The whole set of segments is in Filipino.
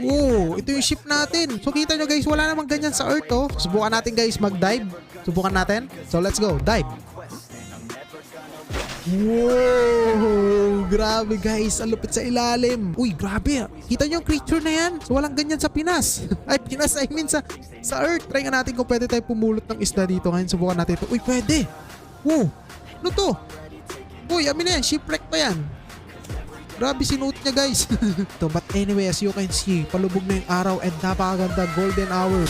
Oh, ito yung ship natin. So kita nyo guys, wala namang ganyan sa Earth oh. Subukan natin guys mag-dive. Subukan natin. So let's go, dive. Wow, grabe guys, ang lupit sa ilalim. Uy, grabe. Kita nyo yung creature na yan. So walang ganyan sa Pinas. Ay, Pinas, I mean sa Earth. Try nga natin kung pwede tayo pumulot ng isda dito. Ngayon subukan natin ito. Uy, pwede. Wow, ano to? Uy, amin na yan, shipwreck pa yan. Grabe sinuot niya guys. So, but anyway, as you can see, palubog na yung araw and napakaganda golden hour.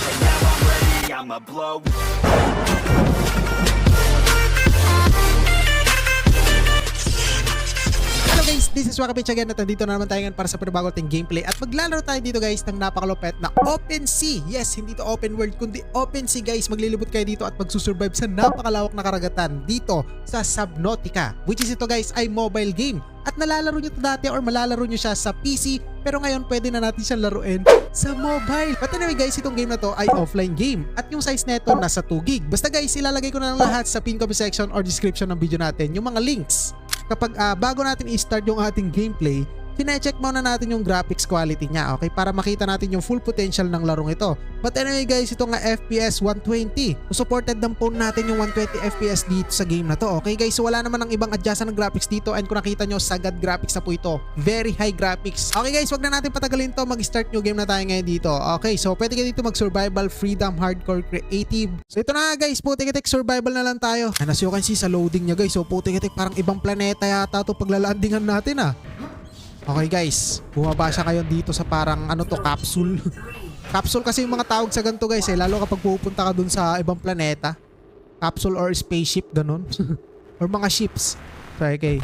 Hello guys, this is Wakapitch again at nandito na naman tayo ngayon para sa panabago ating gameplay at maglalaro tayo dito guys ng napakalupet na open sea. Yes, hindi to open world kundi open sea guys. Maglilibot kayo dito at magsusurvive sa napakalawak na karagatan dito sa Subnautica, which is ito guys ay mobile game. At nalalaro nyo to dati or malalaro nyo siya sa PC pero ngayon pwede na natin siyang laruin sa mobile. But anyway guys, itong game na to ay offline game at yung size neto nasa 2 gig. Basta guys, ilalagay ko na lang lahat sa pin comment section or description ng video natin yung mga links. Kapag bago natin i-start yung ating gameplay, sinecheck muna natin yung graphics quality niya, okay? Para makita natin yung full potential ng larong ito. But anyway guys, ito nga FPS 120. Supported ng phone natin yung 120 FPS dito sa game na to, okay guys? So wala naman ng ibang adjustment ng graphics dito and kung nakita nyo, sagad graphics na po ito. Very high graphics. Okay guys, wag na natin patagalin to. Mag-start new game na tayo ngayon dito. Okay, so pwede ka dito mag-survival, freedom, hardcore, creative. So ito na nga guys, putik-itik survival na lang tayo. And as you can see sa loading niya guys, so putik-itik parang ibang planeta yata to paglalandingan natin ah. Okay guys, bumaba siya kayo dito sa parang ano to, capsule. Capsule kasi yung mga tawag sa ganito guys eh, lalo kapag pupunta ka dun sa ibang planeta. Capsule or spaceship, ganun. Or mga ships. So okay.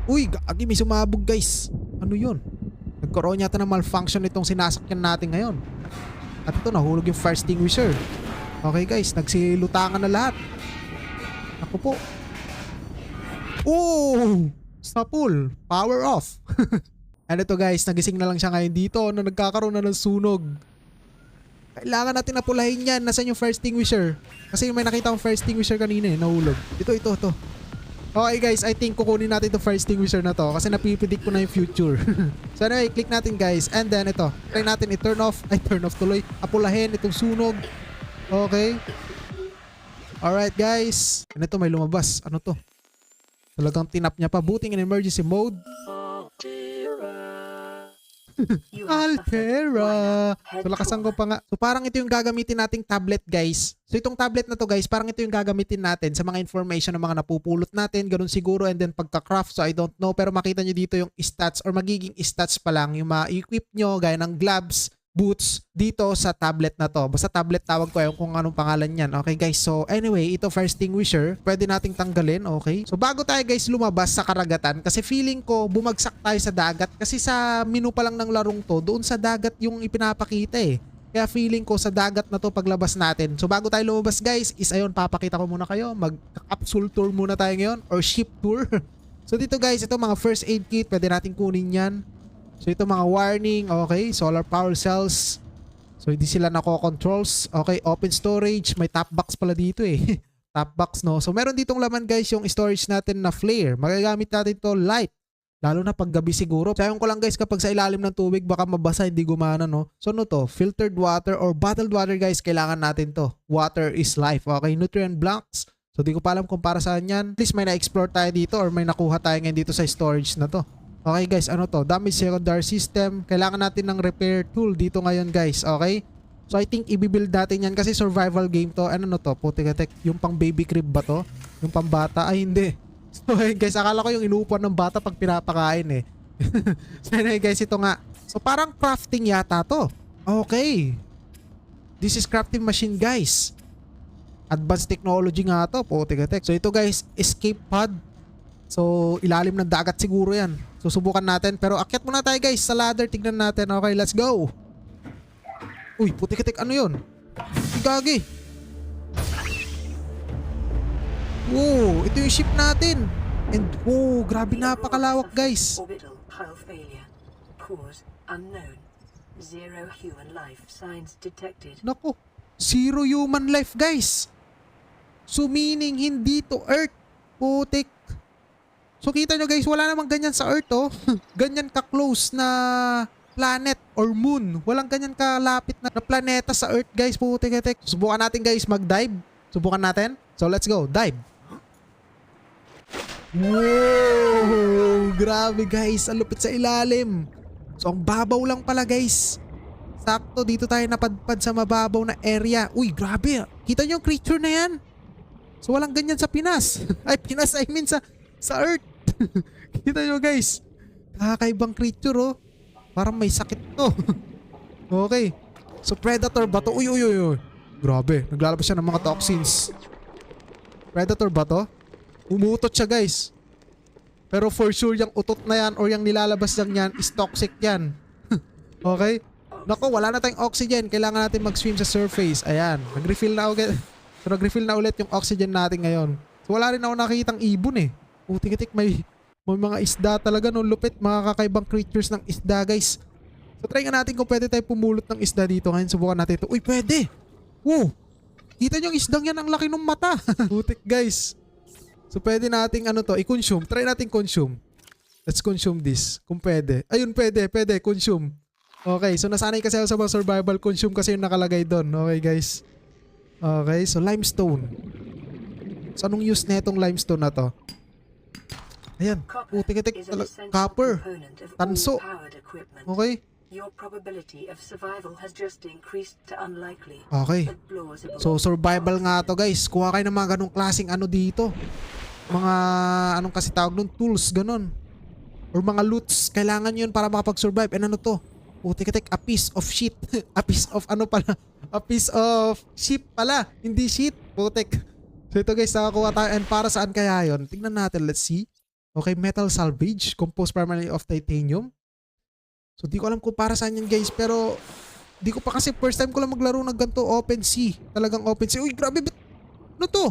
Uy, gagi, may sumabog guys. Ano yun? Nagkaroon yata ng malfunction itong sinasakyan natin ngayon. At ito, nahulog yung fire extinguisher. Okay guys, nagsilutangan na lahat. Ako po. Oh! Sapul, power off. And ito guys, nagising na lang siya ngayon dito na nagkakaroon na ng sunog. Kailangan natin napulahin yan. Nasaan yung fire extinguisher? Kasi may nakita akong fire extinguisher kanina eh, nahulog. Ito. Okay guys, I think kukunin natin itong fire extinguisher na to kasi napipredict ko na yung future. So anyway, click natin guys. And then ito, try natin i-turn off. Ay, turn off tuloy. Apulahin itong sunog. Okay. Alright guys. And ito, may lumabas. Ano to? Talagang tinap niya pa. Booting in emergency mode. Altera. So lakasan ko pa nga. So parang ito yung gagamitin nating tablet guys. So itong tablet na to guys, parang ito yung gagamitin natin sa mga information ng mga napupulot natin. Ganun siguro, and then pagka-craft. So I don't know, pero makita nyo dito yung stats or magiging stats pa lang. Yung ma-equip nyo gaya ng gloves, boots dito sa tablet na to. Basta tablet tawag ko, yung kung anong pangalan yan. Okay guys, so anyway, ito fire extinguisher, pwede nating tanggalin. Okay, so bago tayo guys lumabas sa karagatan, kasi feeling ko bumagsak tayo sa dagat kasi sa menu pa lang ng larong to, doon sa dagat yung ipinapakita eh. Kaya feeling ko sa dagat na to paglabas natin. So bago tayo lumabas guys, is ayun, papakita ko muna kayo. Mag-capsule tour muna tayo ngayon or ship tour. So dito guys, ito mga first aid kit, pwede natin kunin yan. So ito mga warning, okay, solar power cells. So hindi sila nako-controls. Okay, open storage, may top box pala dito eh. Top box no. So meron ditong laman guys yung storage natin na flare. Magagamit natin to light. Lalo na pag gabi siguro. Sayang ko lang guys kapag sa ilalim ng tubig baka mabasa, hindi gumana no. So ano to? Filtered water or bottled water guys, kailangan natin to. Water is life. Okay, nutrient blocks. So di ko pa alam kung para saan yan. At least may na-explore tayo dito or may nakuha tayo ngayon dito sa storage na to. Okay guys, ano to? Damage secondary system. Kailangan natin ng repair tool dito ngayon guys. Okay? So I think i-build natin yan kasi survival game to. Ano to? Putik-atik. Yung pang baby crib ba to? Yung pang bata? Ay hindi. So guys, akala ko yung inuupuan ng bata pag pinapakain eh. So anyway guys, ito nga. So parang crafting yata to. Okay. This is crafting machine guys. Advanced technology nga to. Putik-atik. So ito guys, escape pod. So ilalim ng dagat siguro yan. Susubukan natin. Pero akyat muna tayo guys sa ladder. Tignan natin. Okay, let's go. Uy, putik-itik. Ano yun? Gagi. Wow, ito yung ship natin. And wow, grabe, napakalawak guys. Orbital hull failure. Cause unknown. Zero human life signs detected. Naku, zero human life guys. So meaning hindi to Earth. Putik. So kita nyo guys, wala namang ganyan sa Earth oh. Ganyan ka-close na planet or moon. Walang ganyan kalapit na planeta sa Earth guys. Putik-itik. Subukan natin guys mag-dive. Subukan natin. So let's go. Dive. Wow! Grabe guys. Ang lupit sa ilalim. So ang babaw lang pala guys. Sakto dito tayo napadpad sa mababaw na area. Uy grabe. Kita nyo yung creature na yan? So walang ganyan sa Pinas. Ay Pinas I mean sa Earth. Kita nyo guys. Kakaibang creature oh. Parang may sakit to. Okay. So predator ba to? Uy. Grabe. Naglalabas siya ng mga toxins. Predator ba to? Umuutot siya guys. Pero for sure yung utot na yan or yung nilalabas lang yan is toxic yan. Okay? Nako, wala na tayong oxygen. Kailangan natin mag-swim sa surface. Ayan. Nag-refill na ulit. So nag-refill na ulit yung oxygen natin ngayon. So wala rin ako nakikitang ibon eh. Putik-itik may mga isda talaga no. Lupit. Mga kakaibang creatures ng isda guys. So try nga natin kung pwede tayo pumulot ng isda dito. Ngayon subukan natin ito. Uy pwede. Wow. Kita nyo yung isdang yan. Ang laki ng mata. Putik guys. So pwede nating i-consume. Try nating consume. Let's consume this. Kung pwede. Ayun pwede. Consume. Okay. So nasanay kasi ako sa mga survival. Consume kasi yung nakalagay doon. Okay guys. Okay. So limestone. So anong use na itong limestone na to? Ayan. Putik-itik. Copper. Tanso. Okay. Your probability of survival has just increased to unlikely. Okay. So survival nga to guys. Kuha kayo ng mga ganong klaseng dito. Mga anong kasi tawag nun? Tools, ganon. Or mga loots. Kailangan yun para makapag-survive. And ano to? Putik-itik. A piece of shit. A piece of pala? A piece of sheep pala. Hindi shit. Putik. So ito guys, nakakuha tayo. And para saan kaya yun? Tignan natin. Let's see. Okay, metal salvage. Composed primarily of titanium. So di ko alam kung para saan yan guys. Pero di ko pa kasi first time ko lang maglaro ng ganito. Open sea. Talagang open sea. Uy grabe. Ano to?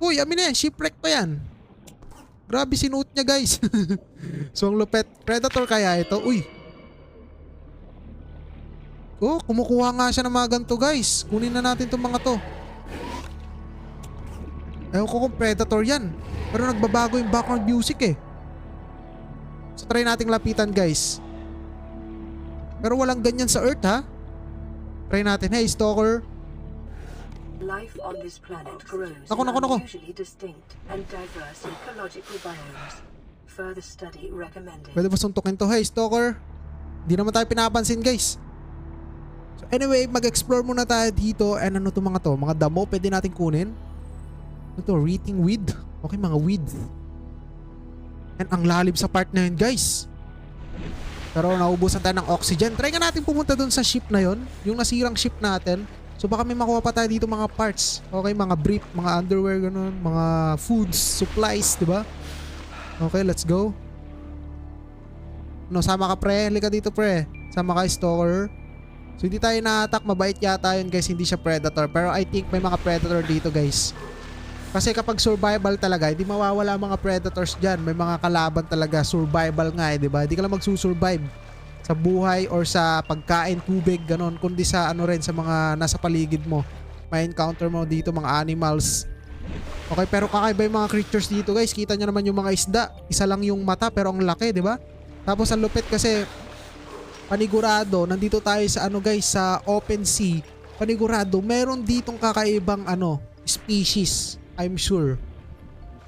Uy amin na yan. Shipwreck pa yan. Grabe sinuot niya guys. So ang lupet. Predator kaya ito? Uy. Oh kumukuha nga siya ng mga ganito guys. Kunin na natin itong mga to. Ewan ko kung predator yan. Pero nagbabago yung background music eh. So try nating lapitan guys. Pero walang ganyan sa Earth ha. Try natin. Hey stalker. Life on this planet grows Nako. unusually distinct and diverse ecological biomes. Further study recommended. Pwede ba suntukin to? Hey stalker. Di naman tayo pinapansin guys. So anyway, mag-explore muna tayo dito. And ano to mga to? Mga damo pwede natin kunin. Ano to? Reeting weed. Okay mga weed. And ang lalim sa part na yun guys. Pero naubusan tayo ng oxygen. Try nga natin pumunta dun sa ship na yon, yung nasirang ship natin. So baka may makuha pa tayo dito mga parts. Okay, mga brief, mga underwear ganun, mga foods, supplies, di ba? Okay, let's go. No, sama ka pre. Halika dito pre. Sama ka stalker. So hindi tayo na-attack. Mabait yata yun guys. Hindi siya predator. Pero I think may mga predator dito guys. Kasi kapag survival talaga, hindi mawawala mga predators dyan. May mga kalaban talaga. Survival nga diba? Hindi ka lang magsusurvive sa buhay or sa pagkain, tubig, ganon. Kundi sa rin, sa mga nasa paligid mo. May encounter mo dito mga animals. Okay, pero kakaiba yung mga creatures dito guys. Kita nyo naman yung mga isda. Isa lang yung mata pero ang laki, diba? Tapos ang lupit kasi panigurado, nandito tayo sa guys, sa open sea. Panigurado, meron ditong kakaibang species. I'm sure.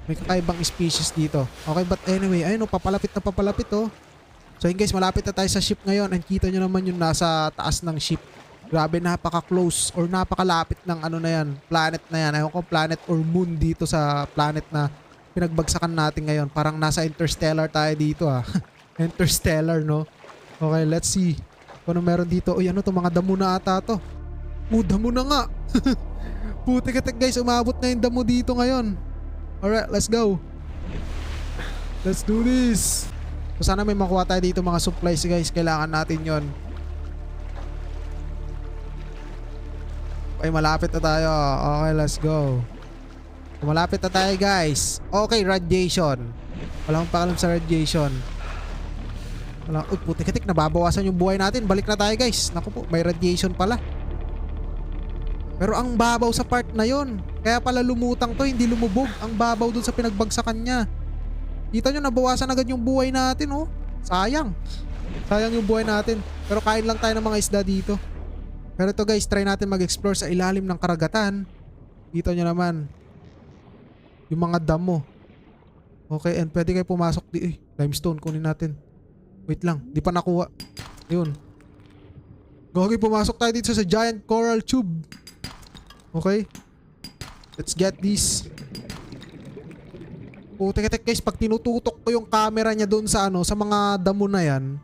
May kakaibang species dito. Okay, but anyway, ayun papalapit na papalapit oh. So yun guys, malapit na tayo sa ship ngayon. And kita nyo naman yung nasa taas ng ship. Grabe, napaka-close or napakalapit ng na yan, planet na yan. Ayun ko, planet or moon dito sa planet na pinagbagsakan natin ngayon. Parang nasa interstellar tayo dito ah. Interstellar, no? Okay, let's see. Kung ano meron dito. Uy, ano to? Mga damo na ata to. Damo na nga. Putik-itik guys, umabot na yung damo dito ngayon. Alright, let's go. Let's do this. So sana may makuha tayo dito mga supplies guys. Kailangan natin yon. Okay, malapit na tayo. Okay, let's go. Malapit na tayo guys. Okay, radiation. Wala akong pakalam sa radiation. Wala. Uy, putik-itik, nababawasan yung buhay natin. Balik na tayo guys. Naku po, may radiation pala. Pero ang babaw sa part na yon. Kaya pala lumutang to, hindi lumubog. Ang babaw dun sa pinagbagsakan niya. Kita nyo, nabawasan agad yung buhay natin oh. Sayang. Sayang yung buhay natin. Pero kain lang tayo ng mga isda dito. Pero ito guys, try natin mag-explore sa ilalim ng karagatan. Dito nyo naman yung mga damo. Okay, and pwede kayo pumasok di. Limestone, kunin natin. Wait lang, di pa nakuha. Yun. Gogi, pumasok tayo dito sa giant coral tube. Okay. Let's get this. Tek guys, pag tinututok ko yung camera niya doon sa ano, sa mga damo na yan.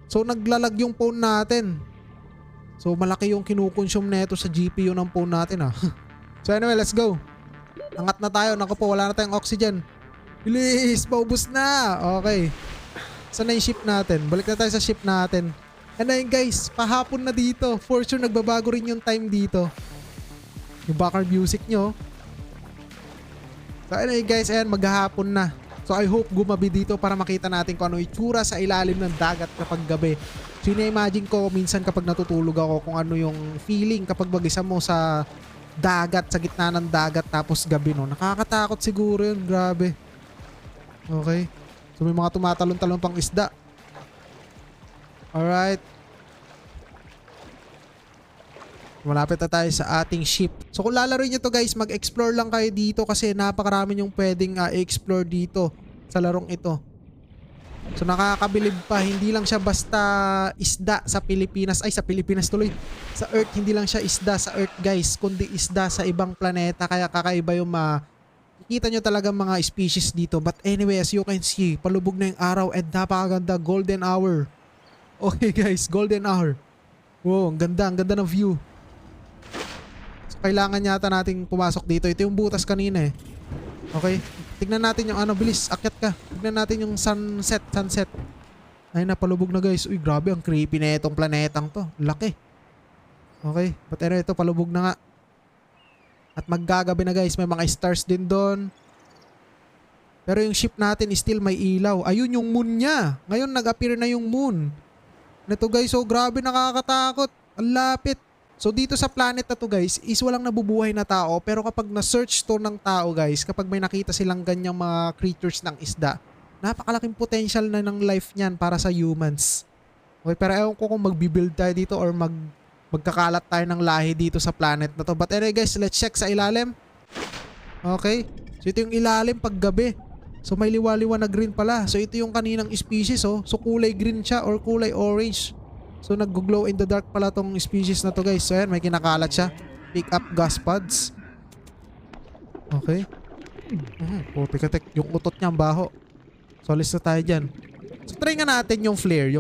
So naglalag yung phone natin. So malaki yung kinukonsume nito sa GPU ng phone natin ah. So anyway, let's go. Angat na tayo. Naku po, wala na tayong oxygen. Bilis, paubos na. Okay. Saan na yung ship natin? Balik na tayo sa ship natin. And ayun guys, pahapon na dito. For sure nagbabago rin yung time dito. Yung background music nyo. So anyway guys, ayan, maghahapon na. So I hope gumabi dito para makita natin kung ano itsura sa ilalim ng dagat kapag gabi. So ina-imagine ko minsan kapag natutulog ako kung ano yung feeling kapag mag-isa mo sa dagat, sa gitna ng dagat tapos gabi no. Nakakatakot siguro yun, grabe. Okay. So may mga tumatalon-talon pang isda. Alright. Malapit na tayo sa ating ship. So kung lalaroin nyo to guys, mag-explore lang kayo dito kasi napakarami yung pwedeng i-explore dito sa larong ito. So nakakabilib pa, hindi lang siya basta isda sa Pilipinas. Ay, sa Pilipinas tuloy. Sa Earth, hindi lang siya isda sa Earth guys, kundi isda sa ibang planeta. Kaya kakaiba yung makikita nyo talaga mga species dito. But anyway, as you can see, palubog na yung araw at napakaganda, golden hour. Okay guys, golden hour. Wow, ang ganda ng view. Kailangan yata nating pumasok dito. Ito yung butas kanina eh. Okay. Tignan natin yung ano. Bilis. Akyat ka. Tignan natin yung sunset. Ay, napalubog na guys. Uy, grabe. Ang creepy na itong planetang to. Laki. Okay. But anyway, ito palubog na nga. At maggagabi na guys. May mga stars din doon. Pero yung ship natin is still may ilaw. Ayun yung moon niya. Ngayon nag-appear na yung moon. Ito guys. So grabe, nakakatakot. Ang lapit. So dito sa planet na to guys is walang nabubuhay na tao, pero kapag na-search to ng tao guys, kapag may nakita silang ganyang mga creatures ng isda, napakalaking potential na ng life niyan para sa humans. Okay, pero ewan ko kung magbibuild tayo dito or magkakalat tayo ng lahi dito sa planet na to. But anyway guys, let's check sa ilalim. Okay, so ito yung ilalim pag gabi. So may liwa-liwa na green pala. So ito yung kaninang species oh. So kulay green siya or kulay orange. So nag-glow in the dark pala tong species na to guys. So ayan, may kinakalat siya. Pick up gas pods. Okay. Putik-tek. Yung utot niya ang baho. So alis na tayo dyan. So try nga natin yung flare.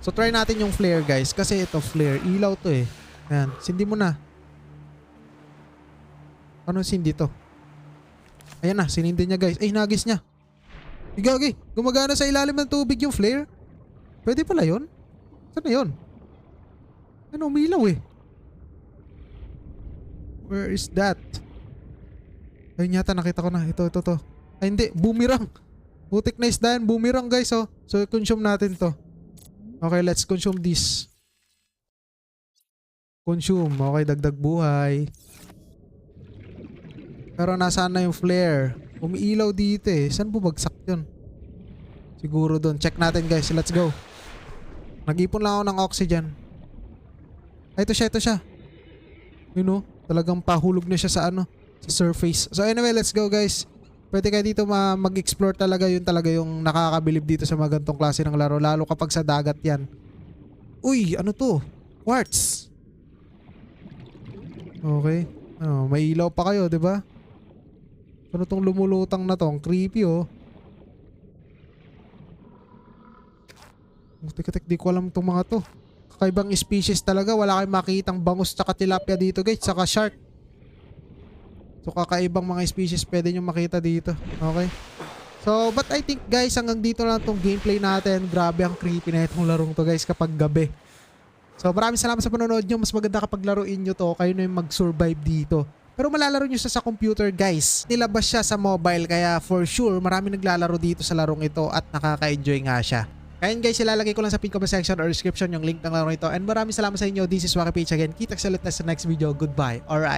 So try natin yung flare guys. Kasi ito flare. Ilaw to eh. Ayan. Sindi mo na. Ano sindi to? Ayan na. Sinindi niya guys. Ay, nagis niya. Igagi, gumagana sa ilalim ng tubig yung flare. Pwede pala yun? Saan na yun? Ano, umilaw eh. Where is that? Ayun yata, nakita ko na. Ito. Ay hindi, boomerang. Putik na isda yan, boomerang guys oh. So consume natin to. Okay, let's consume this. Consume, okay, dagdag buhay. Pero nasaan na yung flare? Umiilaw dito eh. Saan bumagsak yun? Siguro doon. Check natin guys. Let's go. Nag-ipon lang ako ng oxygen. Ay, ito siya. You know, talagang pahulog na siya sa ano, sa surface. So anyway, let's go guys. Pwede kayo dito mag-explore talaga. Yun talaga yung nakakabilib dito sa mga gantong klase ng laro. Lalo kapag sa dagat yan. Uy, ano to? Quartz. Okay. Oh, may ilaw pa kayo, 'di ba? Ano tong lumulutang na to? Ang creepy oh. Tek, di ko alam tong mga to. Kakaibang species talaga. Wala kayong makitang bangus tsaka tilapia dito guys. Tsaka shark. So kakaibang mga species pwede nyo makita dito. Okay. So but I think guys hanggang dito lang tong gameplay natin. Grabe ang creepy na itong larong to guys kapag gabi. So maraming salamat sa panonood nyo. Mas maganda kapag laruin nyo to. Kayo na yung mag-survive dito. Pero malalaro nyo siya sa computer guys. Nilabas siya sa mobile kaya for sure marami naglalaro dito sa larong ito at nakaka-enjoy nga siya. Kaya guys, ilalagay ko lang sa pin comment section or description yung link ng laro ito. And maraming salamat sa inyo. This is Waki Page again. Kita-kits ulit na sa next video. Goodbye. Alright.